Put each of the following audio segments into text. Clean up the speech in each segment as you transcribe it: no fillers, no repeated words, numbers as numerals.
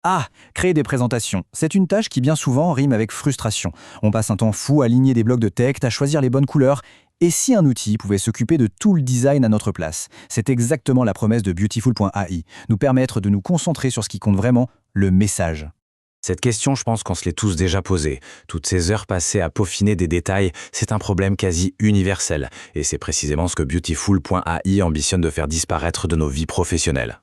Ah, créer des présentations. C'est une tâche qui bien souvent rime avec frustration. On passe un temps fou à aligner des blocs de texte, à choisir les bonnes couleurs. Et si un outil pouvait s'occuper de tout le design à notre place? C'est exactement la promesse de Beautiful.ai, nous permettre de nous concentrer sur ce qui compte vraiment, le message. Cette question, je pense qu'on se l'est tous déjà posée. Toutes ces heures passées à peaufiner des détails, c'est un problème quasi universel. Et c'est précisément ce que Beautiful.ai ambitionne de faire disparaître de nos vies professionnelles.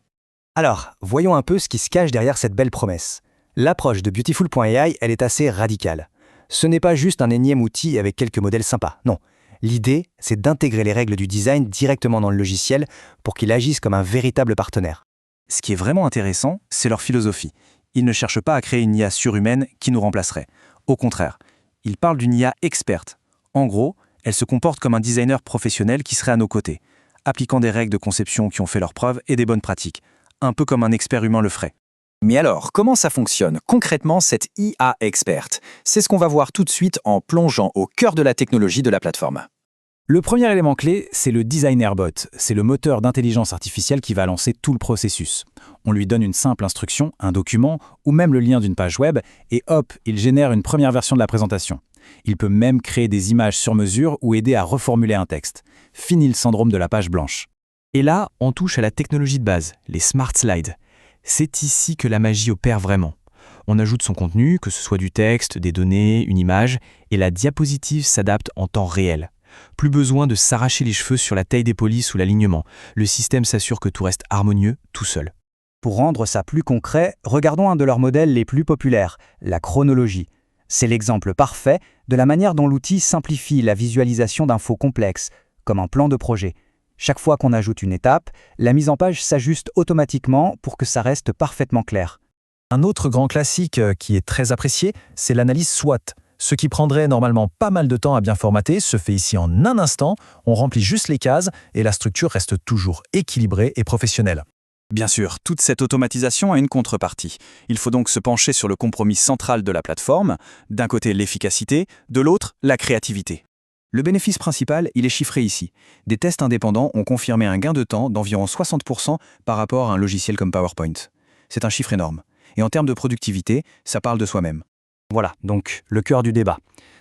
Alors, voyons un peu ce qui se cache derrière cette belle promesse. L'approche de Beautiful.ai, elle est assez radicale. Ce n'est pas juste un énième outil avec quelques modèles sympas, non. L'idée, c'est d'intégrer les règles du design directement dans le logiciel pour qu'il agisse comme un véritable partenaire. Ce qui est vraiment intéressant, c'est leur philosophie. Ils ne cherchent pas à créer une IA surhumaine qui nous remplacerait. Au contraire, ils parlent d'une IA experte. En gros, elle se comporte comme un designer professionnel qui serait à nos côtés, appliquant des règles de conception qui ont fait leurs preuves et des bonnes pratiques, un peu comme un expert humain le ferait. Mais alors, comment ça fonctionne concrètement cette IA experte? C'est ce qu'on va voir tout de suite en plongeant au cœur de la technologie de la plateforme. Le premier élément clé, c'est le Designer Bot. C'est le moteur d'intelligence artificielle qui va lancer tout le processus. On lui donne une simple instruction, un document ou même le lien d'une page web et hop, il génère une première version de la présentation. Il peut même créer des images sur mesure ou aider à reformuler un texte. Fini le syndrome de la page blanche. Et là, on touche à la technologie de base, les Smart Slides. C'est ici que la magie opère vraiment. On ajoute son contenu, que ce soit du texte, des données, une image, et la diapositive s'adapte en temps réel. Plus besoin de s'arracher les cheveux sur la taille des polices ou l'alignement. Le système s'assure que tout reste harmonieux tout seul. Pour rendre ça plus concret, regardons un de leurs modèles les plus populaires, la chronologie. C'est l'exemple parfait de la manière dont l'outil simplifie la visualisation d'infos complexes, comme un plan de projet. Chaque fois qu'on ajoute une étape, la mise en page s'ajuste automatiquement pour que ça reste parfaitement clair. Un autre grand classique qui est très apprécié, c'est l'analyse SWOT. Ce qui prendrait normalement pas mal de temps à bien formater se fait ici en un instant, on remplit juste les cases et la structure reste toujours équilibrée et professionnelle. Bien sûr, toute cette automatisation a une contrepartie. Il faut donc se pencher sur le compromis central de la plateforme, d'un côté l'efficacité, de l'autre la créativité. Le bénéfice principal, il est chiffré ici. Des tests indépendants ont confirmé un gain de temps d'environ 60% par rapport à un logiciel comme PowerPoint. C'est un chiffre énorme. Et en termes de productivité, ça parle de soi-même. Voilà, donc le cœur du débat.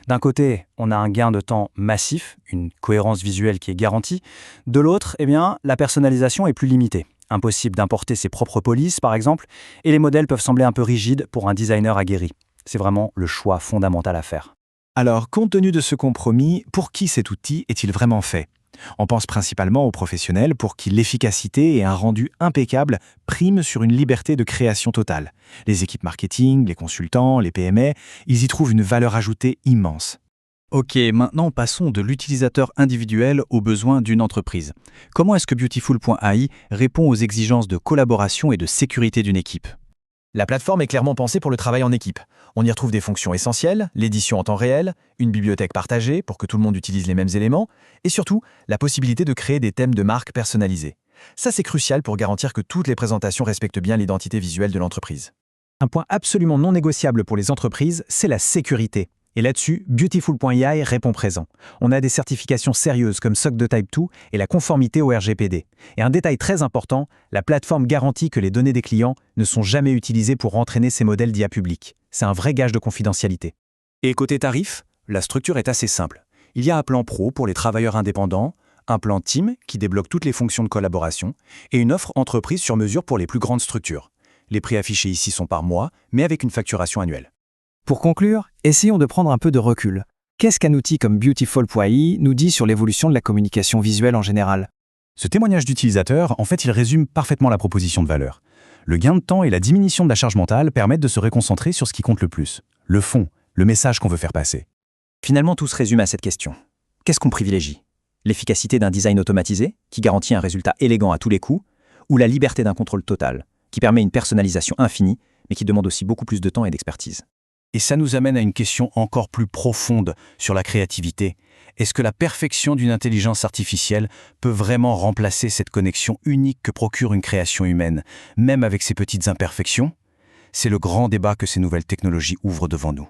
D'un côté, on a un gain de temps massif, une cohérence visuelle qui est garantie. De l'autre, la personnalisation est plus limitée. Impossible d'importer ses propres polices, par exemple, et les modèles peuvent sembler un peu rigides pour un designer aguerri. C'est vraiment le choix fondamental à faire. Alors, compte tenu de ce compromis, pour qui cet outil est-il vraiment fait? On pense principalement aux professionnels pour qui l'efficacité et un rendu impeccable priment sur une liberté de création totale. Les équipes marketing, les consultants, les PME, ils y trouvent une valeur ajoutée immense. Ok, maintenant passons de l'utilisateur individuel aux besoins d'une entreprise. Comment est-ce que Beautiful.ai répond aux exigences de collaboration et de sécurité d'une équipe? La plateforme est clairement pensée pour le travail en équipe. On y retrouve des fonctions essentielles, l'édition en temps réel, une bibliothèque partagée pour que tout le monde utilise les mêmes éléments, et surtout, la possibilité de créer des thèmes de marque personnalisés. Ça, c'est crucial pour garantir que toutes les présentations respectent bien l'identité visuelle de l'entreprise. Un point absolument non négociable pour les entreprises, c'est la sécurité. Et là-dessus, Beautiful.ai répond présent. On a des certifications sérieuses comme SOC 2 Type 2 et la conformité au RGPD. Et un détail très important, la plateforme garantit que les données des clients ne sont jamais utilisées pour entraîner ces modèles d'IA publics. C'est un vrai gage de confidentialité. Et côté tarif, la structure est assez simple. Il y a un plan pro pour les travailleurs indépendants, un plan team qui débloque toutes les fonctions de collaboration et une offre entreprise sur mesure pour les plus grandes structures. Les prix affichés ici sont par mois, mais avec une facturation annuelle. Pour conclure, essayons de prendre un peu de recul. Qu'est-ce qu'un outil comme Beautiful.ai nous dit sur l'évolution de la communication visuelle en général? Ce témoignage d'utilisateur, en fait, il résume parfaitement la proposition de valeur. Le gain de temps et la diminution de la charge mentale permettent de se réconcentrer sur ce qui compte le plus, le fond, le message qu'on veut faire passer. Finalement, tout se résume à cette question. Qu'est-ce qu'on privilégie? L'efficacité d'un design automatisé, qui garantit un résultat élégant à tous les coups, ou la liberté d'un contrôle total, qui permet une personnalisation infinie, mais qui demande aussi beaucoup plus de temps et d'expertise? Et ça nous amène à une question encore plus profonde sur la créativité. Est-ce que la perfection d'une intelligence artificielle peut vraiment remplacer cette connexion unique que procure une création humaine, même avec ses petites imperfections? C'est le grand débat que ces nouvelles technologies ouvrent devant nous.